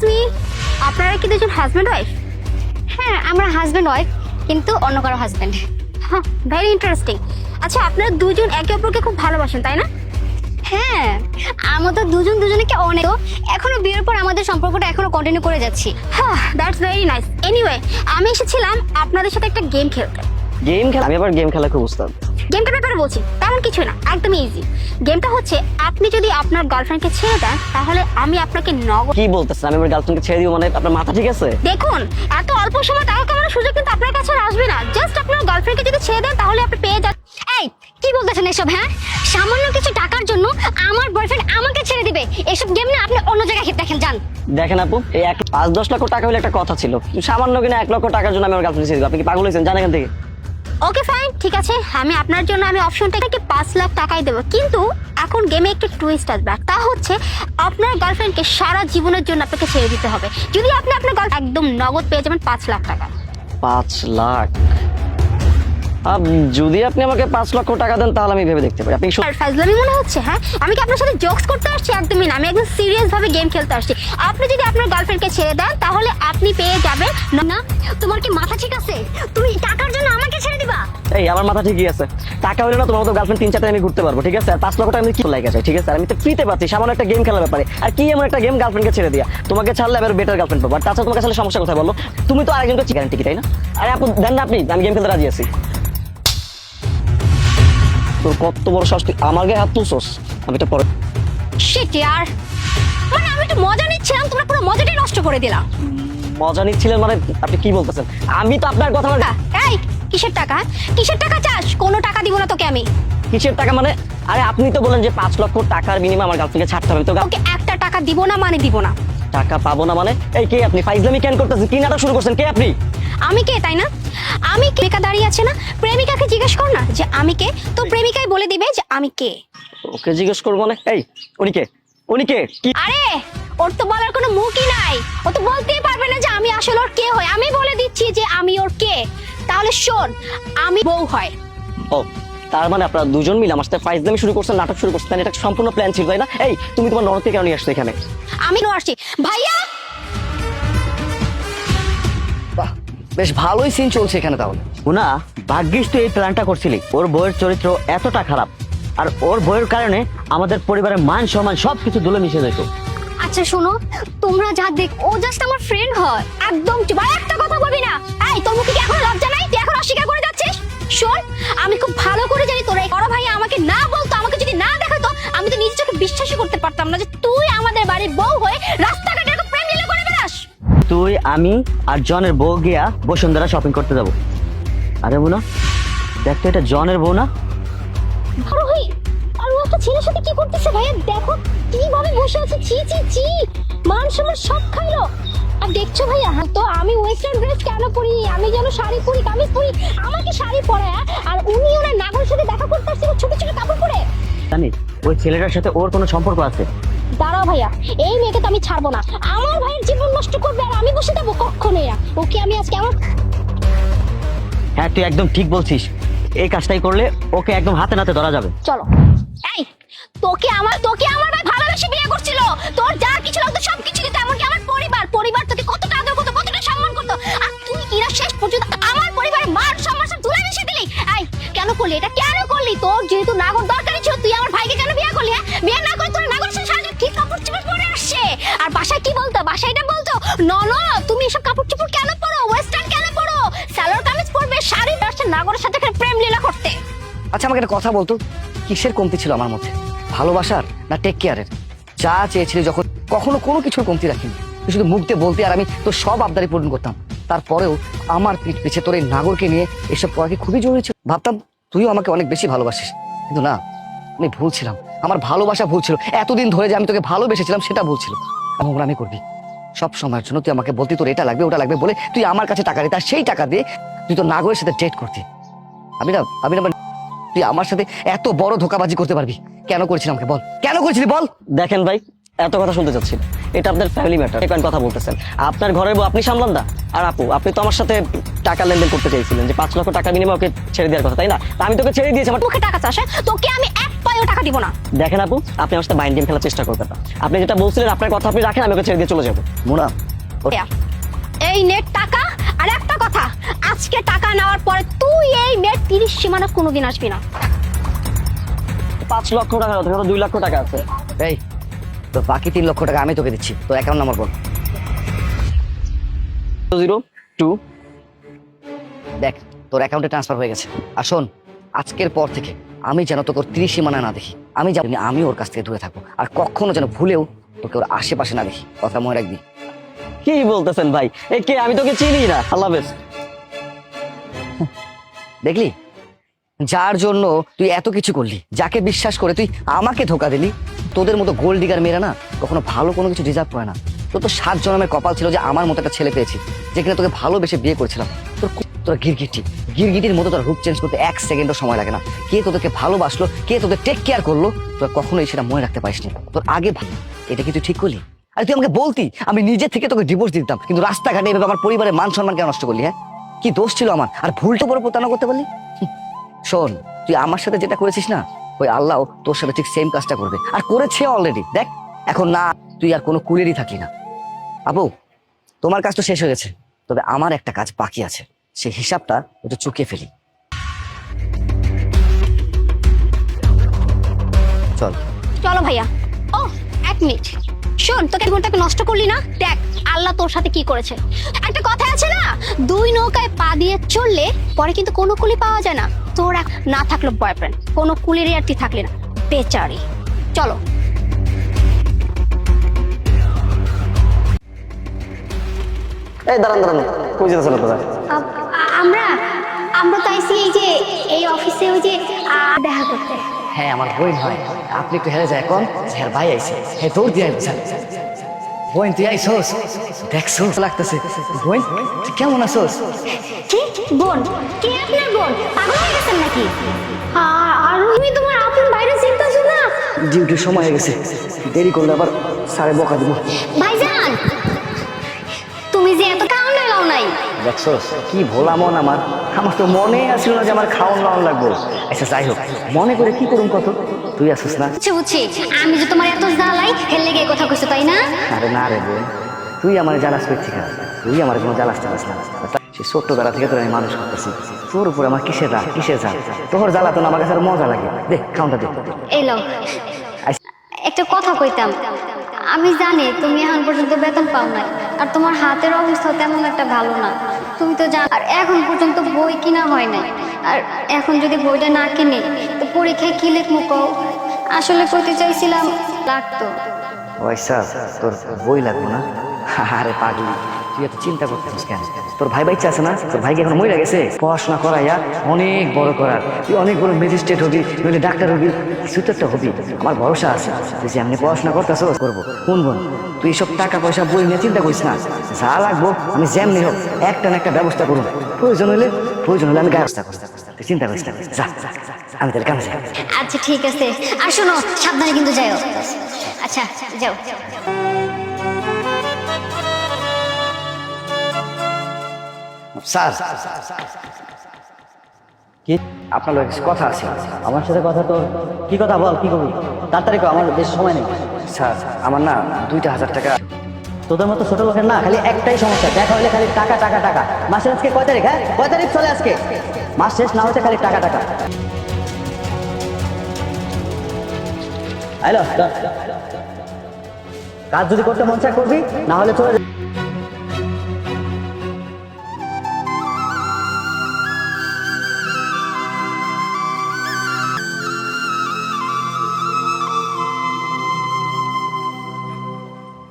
Me, আপনারা কি দুজন হাজব্যান্ড ওয়াইফ? হ্যাঁ, আমরা হাজব্যান্ড ওয়াইফ, কিন্তু অন্য কারো হাজব্যান্ড। হ্যাঁ, ভেরি ইন্টারেস্টিং। আচ্ছা, আপনারা দুজন একে অপরকে খুব ভালোবাসেন তাই না? হ্যাঁ, আমরা তো দুজন দুজনকে অনেক, এখনো বিয়ের পর আমাদের সম্পর্কটা এখনো কন্টিনিউ করে যাচ্ছি। হ্যাঁ, দ্যাটস ভেরি নাইস। এনিওয়ে, আমি এসেছিলাম আপনাদের সাথে একটা গেম খেলতে। গেম খেলা? আমি আবার গেম খেলা খুব উস্তাদ। গেমটার ব্যাপারে বলছি, তেমন কিছু না, একদমই ইজি। গেমটা হচ্ছে, আপনি যদি আপনার গার্লফ্রেন্ডকে ছেড়ে দেন তাহলে আমি আপনাকে নগদ। কি বলতেছেন? আমি আমার গার্লফ্রেন্ডকে ছেড়ে দিব মানে? আপনার মাথা ঠিক আছে? দেখুন, এত অল্প সময় টাকা কামানোর সুযোগ কিন্তু আপনার কাছে আর আসবে না। জাস্ট আপনার গার্লফ্রেন্ডকে যদি ছেড়ে দেন তাহলে আপনি পেয়ে যান। এই, কি বলতেছেন এসব? হ্যাঁ, সামান্য কিছু টাকার জন্য আমার বয়ফ্রেন্ড আমাকে ছেড়ে দিবে? এসব গেম না, আপনি অন্য জায়গায় দেখেন, যান। দেখেন আপু, এই 5-10 লক্ষ টাকা হলে একটা কথা ছিল, সামান্য কিনা 1 লক্ষ টাকার জন্য আমি আমার গার্লফ্রেন্ড ছেড়ে দিব? আপনি কি পাগল হয়েছেন? জান এখান থেকে। ওকে ফাইন, ঠিক আছে, আমি আপনার জন্য আমি অপশনটাকে 5 লাখ টাকাই দেবো। কিন্তু এখন গেমে একটা টুইস্ট আসবে, তা হচ্ছে আপনার গার্লফ্রেন্ডকে সারা জীবনের জন্য আপনাকে ছেড়ে দিতে হবে। যদি আপনি আপনার গার্ল একদম নগদ পেয়ে যাবেন 5 লাখ টাকা। 5 লাখ? যদি আপনি আমাকে 5 লক্ষ টাকা দেন তাহলে আমি ভেবে দেখতে পারি। আপনি আর ফাজলামি মনে হচ্ছে? হ্যাঁ, আমি কি আপনার সাথে জোকস করতে আসছি? একদমই না, আমি একদম সিরিয়াস ভাবে গেম খেলতে আসছি। আপনি যদি আপনার গার্লফ্রেন্ডকে ছেড়ে দেন তাহলে আপনি পেয়ে যাবেন। না, তোমার কি মাথা ঠিক আছে? তুমি টাকার জন্য আমাকে ছেড়ে দিবা? এই, আমার মাথা ঠিকই আছে। টাকা হলে না তোমার মতো গার্লফ্রেন্ড 3-4টা আমি ঘুরতে পারবো, ঠিক আছে? আর 5 লক্ষ টাকা আমি কি লাগে চাই, ঠিক আছে? আর আমি তো ফ্রিতে পাচ্ছি সামান্য একটা গেম খেলার ব্যাপারে। আর কি এমন একটা গেম গার্লফ্রেন্ডকে ছেড়ে দিয়া? তোমাকে ছাড়লে আবার বেটার গার্লফ্রেন্ড পাবো। আর তাছাড়া তোমাকে ছাড়লে সমস্যা কোথায় বলো? তুমি তো আরেকজনকে গ্যারান্টি কি, তাই না? আরে আপু দেন না আপনি, আমি গেম খেলতে রাজি আছি। তোর কত বড় সাহস, তুই আমার গায়ে হাত তুলছস? আমি তো পরে শিট ইয়ার, মানে আমি একটু মজা নিচ্ছিলাম, তোমরা পুরো মজাটাই নষ্ট করে দিলা। মজা নিচ্ছিলেন মানে? আপনি কি বলতেছেন? আমি তো আপনার কথা এই, কিসের টাকা? কিসের টাকা চাস? কোনো টাকা দিব না তোকে আমি। কিসের টাকা মানে? আরে আপনি তো বলেন যে 5 লক্ষ টাকার বিনিময়ে আমার গার্লফ্রেন্ডকে ছাড়তে হবে। তো ওকে একটা টাকা দিব না মানে দিব না। টাকা পাবো না মানে? এই কে আপনি? ফাইজলামি কেন করতেছেন? কি নাটক শুরু করছেন? কে আপনি? আমি কে, তাই না? আমি কে? দাঁড়িয়ে আছে না, প্রেমিকাকে জিজ্ঞেস কর না যে আমি কে, তো প্রেমিকাই বলে দিবে যে আমি কে। ওকে জিজ্ঞেস করবো মানে? এই, উনি কে? উনি কে? কি? আরে, ওর তো বলার কোনো মুখই নাই, ও তো বলতেই পারবে না যে আমি আসলে ওর কে হয়। আমি বলে দিচ্ছি যে আমি ওর কে। তাহলে শোন, আমি বউ হয়। ও, তার মানে আপনারা দুজন মিলে আমার সাথে ফাইজলামি শুরু করছেন, নাটক শুরু করছেন। এটা সম্পূর্ণ প্ল্যান ছিল, তাই না? এই, তুমি তোমার নরকে কেন নিয়ে আসছো এখানে? আমি আসছি ভাইয়া। বাহ, বেশ ভালোই সিন চলছে এখানে তাহলে। গুনা, ভাগ্যিস তুই এই প্ল্যানটা করছিলি। ওর বইয়ের চরিত্র এতটা খারাপ, আর ওর বইয়ের কারণে আমাদের পরিবারের মান সম্মান সবকিছু ধুলে মিশে যেত। আচ্ছা শোনো, তোমরা যা দেখ, ও জাস্ট আমার ফ্রেন্ড হয়। একদম চুপ, আর একটা কথা বলবি না। এই, তোর মুখে কি এখন লজ্জা নাই? তুই এখন অস্বীকার করে যাচ্ছিস? শোন, আমি খুব ভালো করে জানি তোরা বড় ভাই আমাকে না বলতো, আমাকে যদি না দেখাতো, আমি তো নিজের চোখে বিশ্বাসই করতে পারতাম না যে তুই আমাদের বাড়ির বউ হয়ে রাস্তাঘাটে এরকম প্রেম লীলা করে বেড়াস। তুই, আমি আর জনের বউ গিয়া বসুন্ধরা শপিং করতে যাবো। আরে মুনা, দেখ তো, এটা জনের বউ না? বড় ভাই, আর ও একটা ছেলের সাথে কি করতেছে ভাইয়া? দেখো কিভাবে বসে আছে। চি চি চি, মান সম্মান সব খাইলো। আর দেখছো ভাইয়া, তো আমি ওয়েস্টার্ন ড্রেস কেন পরি? আমি যেন শাড়ি পরি, কামিজ পরি, আমাকে শাড়ি পরায়। আর উনি ওনার নাগরের সাথে দেখা করতে আসছে ছোট ছোট কাপড় পরে। জানিস ওই ছেলেটার সাথে ওর কোনো সম্পর্ক আছে? দাঁড়াও ভাইয়া, এই মেয়েকে তো আমি ছাড়বো না। আমার ভাইয়ের জীবন নষ্ট করবে আর আমি বসে যাবো? কখনোই না। ওকে আমি আজকে আমার। হ্যাঁ, তুই একদম ঠিক বলছিস। এই কাজটাই করলে ওকে একদম হাতে নাতে ধরা যাবে। চলো। এই, তোকে আমার ভাই ভালোবেসে বিয়ে করছিল। তোর যার কিছু লাগতো সব কিছু দিত, এমনকি আমার পরিবার তোকে কতটা আদর করতো, কতটা সম্মান করতো। আর তুই কিনা শেষ পর্যন্ত আমার পরিবারের মান সম্মান সব ধুলে মিশিয়ে দিলি। এই, কেন করলি এটা? কেন করলি? তোর যেহেতু নাগর দরকারই ছিল, তুই আমার ভাইকে কেন বিয়ে করলি? হ্যাঁ, বিয়ে না করে তোর নাগর সাথে সারাদিন কি কাপড় চোপড় পরে আসছে। আর বাসায় কি বলতো? বাসায় এটা বলতো, ননো তুমি এসব কাপড় চোপড় কেন পরো? ওয়েস্টার্ন কেন পরো? সালোয়ার কামিজ পরবে, শাড়ি পরছে, নাগরের সাথে প্রেম লীলা করতে। আচ্ছা, আমাকে একটা কথা বলতো, কিসের কমতি ছিল আমার মধ্যে? ভালোবাসার না টেক কেয়ারের? যা চেয়েছিলি যখন, কখনো কোনো কিছুর কমতি রাখিনি। তুই শুধু মুখ দিয়ে বলতে আর আমি তোর সব আবদারি পূরণ করতাম। তারপরেও আমার পিঠ পিছে তোর এই নাগরকে নিয়ে এসব করা কি খুবই জরুরি ছিল? ভাবতাম তুইও আমাকে অনেক বেশি ভালোবাসিস, কিন্তু না, আমি ভুল ছিলাম। আমার ভালোবাসা ভুল ছিল। এতদিন ধরে যে আমি তোকে ভালোবেসেছিলাম সেটা ভুল ছিল। এবং আমি করবি সব সময়ের জন্য তুই আমাকে বলতি তোর এটা লাগবে ওটা লাগবে বলে, তুই আমার কাছে টাকা দিতি, আর সেই টাকা দিয়ে তুই তোর নাগরের সাথে ডেট করতি। আমি না তুই আমার সাথে এত বড় ধোকাবাজি করতে পারবি? কেন করেছিলাম আমাকে বল, কেন করেছিলি বল? দেখেন ভাই, এত কথা শুনতে চাচ্ছি না। এটা আপনার ফ্যামিলি ম্যাটার। কোন কথা বলতেছেন? আপনার ঘরের বউ আপনি সামলান না। আর আপু, আপনি তো আমার সাথে টাকা লেনদেন করতে চাইছিলেন যে 5 লক্ষ টাকা বিনিময়ে ওকে ছেড়ে দেওয়ার কথা, তাই না? তা আমি তোকে ছেড়ে দিয়েছি। আমার তোকে টাকা চাষে তোকে আমি এক পাইও টাকা দিব না। দেখেন আপু, আপনি আমার সাথে মাইন্ড গেম খেলার চেষ্টা করবেন না। আপনি যেটা বলছিলেন আপনার কথা আপনি রাখেন, আমি ওকে ছেড়ে দিয়ে চলে যাবো। মোনা এই নেট টাকা। আর একটা কথা, আজকে টাকা নেওয়ার পরে তুই এই নেট 30 সীমানা কোনোদিন আসবি না। 5 লক্ষ টাকা, ওখানে তো 2 লক্ষ টাকা আছে। এই তো বাকি 3 লক্ষ টাকা আমি তোকে দিচ্ছি, তোর অ্যাকাউন্ট নাম্বার বল। 02 দেখ তোর অ্যাকাউন্টে ট্রান্সফার হয়ে গেছে। আর শোন, আজকের পর থেকে আমি যেন তোকে 30 সীমানা না দেখি। আমি ওর কাছ থেকে দূরে থাকবো, আর কখনো যেন ভুলেও তোকে ওর আশেপাশে না দেখি। কথা মনে রাখবি। কি বলতেছেন ভাই? এ কে? আমি তোকে চিনি না। আল্লাহ হাফেজ। দেখলি, যার জন্য তুই এত কিছু করলি, যাকে বিশ্বাস করে তুই আমাকে ধোকা দিলি। তোদের মতো গোল্ড ডিগার মেয়েরা না কখনো ভালো কোনো কিছু ডিজার্ভ করে না। তোর তো 7 জন্মের কপাল ছিল যে আমার মতো একটা ছেলে পেয়েছি, যেখানে তোকে ভালোবেসে বিয়ে করেছিলাম। তোর গিরগিটির মতো তোর রূপ চেঞ্জ করতে 1 সেকেন্ডও সময় লাগে না। কে তোদেরকে ভালোবাসলো, কে তোদের টেক কেয়ার করলো, তোর কখনোই সেটা মনে রাখতে পারিসনি। তোর আগে এটা কি তুই ঠিক করলি? আর তুই আমাকে বলতি আমি নিজে থেকে তোকে ডিভোর্স দিতাম, কিন্তু রাস্তাঘাটে এভাবে আমার পরিবারের মান সম্মান কেন নষ্ট করলি? হ্যাঁ, কি দোষ ছিল আমার? আর ভুলটা বড় প্রতারণা করতে পারলি? শোন, তুই আমার সাথে যেটা করেছিস না, ওই আল্লাহ তোর সাথে ঠিক সেম কাজটা করবে, আর করেছে অলরেডি। দেখ এখন না তুই আর কোনো কুলেরই থাকলি না। আপু, তোমার কাজ তো শেষ হয়ে গেছে, তবে আমার একটা কাজ বাকি আছে, সেই হিসাবটা একটু চুকিয়ে ফেলি। চল। চলো ভাইয়া। ও 1 মিনিট শোন, তোকে জীবনটাকে নষ্ট করলি না। দেখ আল্লাহ তোর সাথে কি করেছে। একটা কথা আছে না, 2 নৌকায় পা দিয়ে চললে পরে কিন্তু কোনো কুলি পাওয়া যায় না। তোর না থাকলো বয়ফ্রেন্ড, কোনো কুলিরই আর তুই থাকলি না, বেচারি। চলো। এই দাঁড়ান দাঁড়ান, কই যেতেছেন আপনারা? আমরা তো আইসি এই অফিসে ওই যে দেখা করতে। হ্যাঁ, আমার বোন হয়। আপনি একটু হেরে যায় এখন, হ্যাঁ ভাই আইছে। হ্যাঁ দৌড় দিয়ে আইছেন। বোন তুই আইসোস, দেখছোস লাগতেছে। বোন তুই কেমন আছোস? কি বোন? কে আপনার বোন? পাগল হয়ে গেছেন নাকি? আর তুমি তোমার আপন বাইরে চিন্তাছো না? ডিউটির সময় হয়ে গেছে, দেরি করলে আবার সারে বকা দিব। ভাইজান, তুমি যে এত খাওয়ান লাগাও নাই। দেখছোস কি ভোলা মন আমার। আমার তো মনে আসছিল না যে আমার খাওয়ান লাউন লাগবো। আচ্ছা যাই হোক, মনে করে কি করুন কত, তুই আসিস না। বুঝছি, আমি যে তোমার এত জ্বালাই হেলে গিয়ে কথা কইছো, তাই না? আরে না রে বোন, তুই আমার জ্বালাস পেয়েছি না, তুই আমার কোনো জ্বালাস টালাস না। সে ছোট্টবেলা থেকে তোর আমি মানুষ করতেছি, তোর উপর আমার কিসের রাগ, কিসের জ্বাল? তোর জ্বালা তো আমার কাছে আর মজা লাগে। দে খাওয়াটা দে। এলো একটা কথা কইতাম। আমি জানি তুমি এখন পর্যন্ত বেতন পাও নাই, আর তোমার হাতের অবস্থা তেমন একটা ভালো না, তুমি তো জানো। আর এখন পর্যন্ত বই কিনা হয় নাই, আর এখন যদি বইটা না কিনে তো পরীক্ষায় কি লিখবো কও? আসলে কইতে চাইছিলাম লাগতো। ওইসা তোর বই লাগবো না? আরে পাগলি, তুই এত চিন্তা করতেছিস কেন? তোর ভাই বাচ্চা আছে না? তোর ভাইকে এখন মরে গেছে। পড়াশোনা করাইয়া অনেক বড় করার, তুই অনেক বড় ম্যাজিস্ট্রেট হবি, নইলে ডাক্তার হবি, কিছু তো একটা হবি। আমার ভরসা আছে তুই যে এমনি পড়াশোনা করতেছ করবো। কোন বোন, তুই সব টাকা পয়সা বই নিয়ে চিন্তা করিস না। যা লাগবো আমি যেমনি হোক একটা না একটা ব্যবস্থা করুন। প্রয়োজন হলে আমি ব্যবস্থা করতে, তুই চিন্তা করিস না। যা আমি তাহলে কামে যাই। আচ্ছা ঠিক আছে, আর শোনো সাবধানে কিন্তু যাও। আচ্ছা যাও। স্যার, কি? আপনার লোক কথা আছে। আমার সাথে কথা? তোর কি কথা বল, কি করবি? তাড়াতাড়ি কর, আমার বেশি সময় নেই। স্যার, আমার না 2,000 টাকা। তোদের মতো ছোট লোকের না খালি একটাই সমস্যা, দেখা হলে খালি টাকা টাকা টাকা। মাসের আজকে কয় তারিখ? হ্যাঁ, কয় তারিখ চলে আজকে? মাস শেষ না হচ্ছে খালি টাকা টাকা। হ্যালো, কাজ যদি করতে মন চায় করবি, না হলে চলে যা।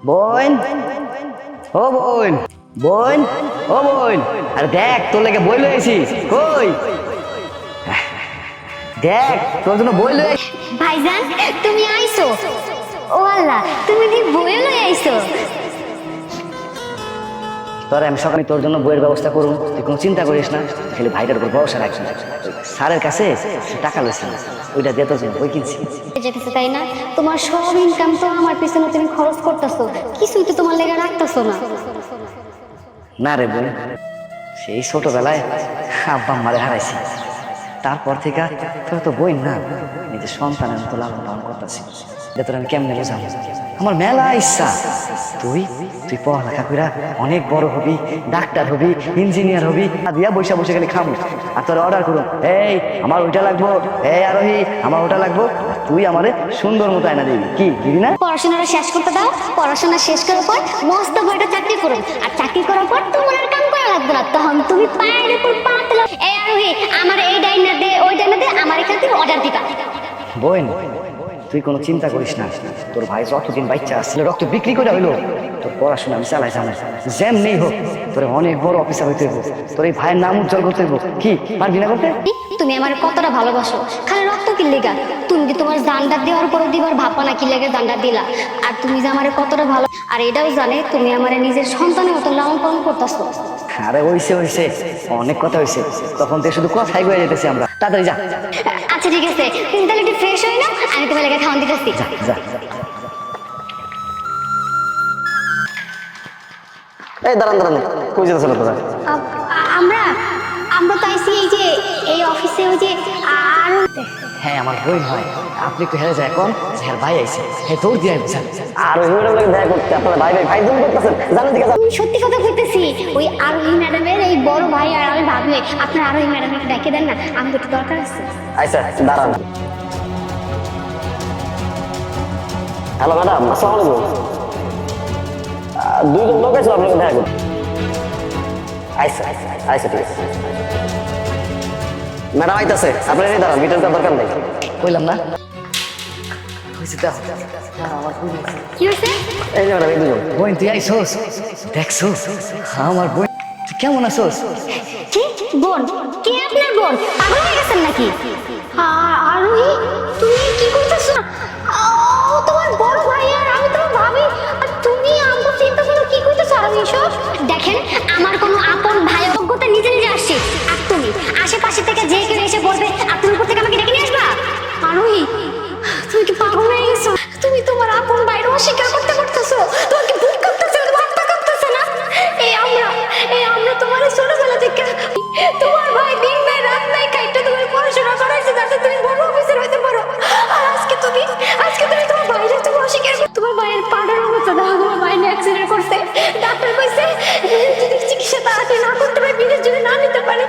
বোন, ও বোন, বোন, ও বোন, আরে দেখ তোর লেগে বই লয়েছি। কই দেখ, তোর জন্য বই লয়ে। ভাইজান তুমি আইছো? ও আল্লাহ, তুমি দি বই লই আইছো? তোরা আমি সকালে তোর জন্য বইয়ের ব্যবস্থা করুন, তুই কোনো চিন্তা করিস না, খালি ভাইটার উপর ভরসা রাখবি। স্যারের কাছে সে টাকা লইছে না, ওইটা দিয়ে তোর জন্য বই কিনছি। যেতেছে তাই না? তোমার সব ইনকাম তো আমার পিছনে তুমি খরচ করতেছো, কিছুই তো তোমার লেগে রাখতেছো না। না রে বোন, সেই ছোটবেলায় আব্বা আম্মারে হারাইছি, তারপর থেকে তোরা তো বই না, নিজের সন্তানের মতো লালন পালন করতেছি। তোর আমি কেমনে বোঝাবো, আমার মেলা ইচ্ছা তুই তুই পড়ালেখা কইরা অনেক বড় হবি, ডাক্তার হবি, ইঞ্জিনিয়ার হবি, দিয়া বৈশা বসে গেলে খামু আর তোর অর্ডার করুন, এই আমার ওইটা লাগবো, এই আরোহী আমার ওটা লাগবো, তুই আমারে সুন্দর মতো আয়না দিবি, কি দিবি না? পড়াশোনাটা শেষ করতে দাও, পড়াশোনা শেষ করার পর মস্ত বড় চাকরি করো, আর চাকরি করার পর তোমার আর কাম করা লাগবে না, তখন তুমি পায়ের উপর পা তোলো, এই আরোহী আমার এই ডাইনা দে, ওই ডাইনা দে, আমার এখান থেকে অর্ডার দিবা। বোন তুই কোনো চিন্তা করিস না, তোর ভাই যতদিন বাচ্চা আসছিল রক্ত বিক্রি করে হইলো তোর পড়াশোনা আমি চালাই চালাই জ্যাম নেই হোক, তোর অনেক বড় অফিসার হইতে হইব, তোর এই ভাইয়ের নাম উজ্জ্বল করতে হইব, কি পারবি না করতে? তুমি আমার কতটা ভালোবাসো, খালি রক্ত কি লেগা? তুমি কি তোমার জানডা দেওয়ার পরে দিবার ভাববা না কি লেগে জানডা দিলা? আর তুমি যে আমারে কতটা ভালো, আর এটাও জানে তুমি আমারে নিজের সন্তানের মতো লালন পালন করতেছো। আরে হইছে হইছে, অনেক কথা হইছে, তখন তো শুধু কথাই হয়ে যেতেছি আমরা, তাড়াতাড়ি যা। আচ্ছা ঠিক আছে, তুমি তাহলে একটু ফ্রেশ হই না, আমি তোমার লেগে খাওয়ান দিতেছি। যা এই দাঁড়ান দাঁড়ান, কই যেতেছ না তোরা? আমরা আমরা তো আইসি এই যে এই অফিসে ওই যে আরো। হ্যাঁ আমার বই হয়, আপনি একটু হেরে যায় এখন, হ্যাঁ ভাই আইছে, হ্যাঁ দৌড় দিয়ে আইছেন। আর ওই ম্যাডাম লাগে দেখা করতে আপনারা ভাই ভাই ভাই জুম করতেছেন, জানেন দিকে আমি সত্যি কথা কইতেছি, ওই আরোহী ম্যাডামের এই বড় ভাই আর আমি ভাবি, আপনার আরোহী ম্যাডামকে ডেকে দেন না, আমাদের একটু দরকার আছে। আচ্ছা দাঁড়ান। হ্যালো ম্যাডাম, আসসালামু আলাইকুম। দুইজন লোক আছে আপনাকে দেখা করতে। আচ্ছা আচ্ছা ঠিক আছে ম্যাডাম আইতাছে, আপনার এই দাঁড়ান, ভিতরে দরকার নেই। কইলাম না হইছে তো আমার বই আছে। কি হয়েছে? এই যে ম্যাডাম, এই দুজন। বোন তুই আইসোস, দেখছোস আমার বোন, তুই কেমন আছোস? কি বোন? কে আপনার বোন? পাগল হয়ে গেছেন নাকি? আরোহী তুমি কি করতেছো? ও তোমার বড় ভাই আর আমি তোমার ভাবি, আর তুমি আমগো চিন্তা করো কি করতেছো? আরোহী সব দেখেন, আমার কোনো আপন ভাই অজ্ঞতা নিজে নিজে আসছে, আর তুমি আশেপাশে থেকে যে কেউ এসে বলবে আর তুমি উপর থেকে আমাকে ডেকে নিয়ে আসবা? আরোহী তুমি কি পাগল হয়ে গেছো? তুমি তোমার আপন ভাইয়ের অস্বীকার করতে করতেছো, তোমার কি ভুল করতেছে, তোমার আত্মা করতেছে না? এই আমরা তোমার ছোটবেলা থেকে তোমার ভাই দিন নাই রাত নাই খাইতে তোমার পড়াশোনা করাইছে যাতে তুমি বড় অফিসার হইতে পারো, আর আজকে তুমি তোমার ভাইয়ের তুমি অস্বীকার করো। তোমার ভাইয়ের পাড়ার অবস্থা দেখো, তোমার ভাই অ্যাক্সিডেন্ট করছে, ডাক্তার কইছে যদি চিকিৎসা তাড়াতাড়ি না করতে পারে, বিদেশ যদি না নিতে পারে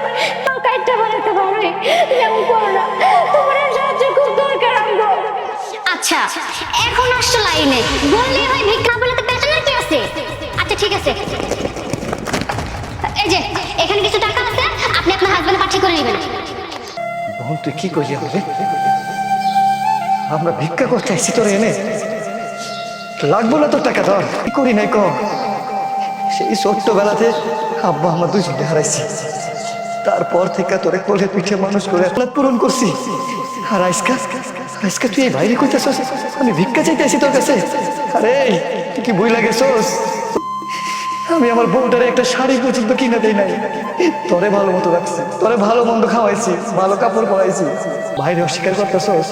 তা কাইটটা বানাতে পারবে, এমন করো না, তোমার সাহায্য খুব দরকার আমগো। আচ্ছা এখন আসছো লাইনে, বললে হয় ভিক্ষা বলে তো পেছনের কি আছে? আচ্ছা ঠিক আছে, এই যে এখানে কিছু টাকা আছে, আপনি আপনার হাজবেন্ড পাঠিয়ে করে নেবেন। বোন তুই কি করলি আমাকে? আমরা ভিক্ষা করতে আসছি তোর এনে, লাগবো না তোর টাকা, ধর কি করি নাই ক? সেই ছোট্টবেলাতে আব্বা আমার দুজনকে হারাইছি, তারপর থেকে তোরে কোলে পিঠে মানুষ করে আপনার পূরণ করছি, আর আজকে তুই এই বাইরে কইতেছস আমি ভিক্ষা চাইতে আসি তোর কাছে? আরে তুই কি বই লাগেছস? আমি আমার বউটারে একটা শাড়ি পর্যন্ত কিনে দেই নাই, তোরে ভালো মতো রাখছি, তোরে ভালো মন্দ খাওয়াইছি, ভালো কাপড় পরাইছি, বাইরে অস্বীকার করতেছস?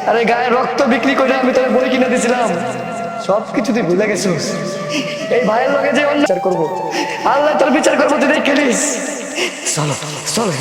আরে গায়ে রক্ত বিক্রি করে আমি তোরে বই কিনে দিয়েছিলাম, সবকিছু তুই ভুলে গেছিস। এই ভাইয়ের লগে যে বিচার করবো, আল্লাহ তোর বিচার করবো, তুই দেখে নিস। চলো চলো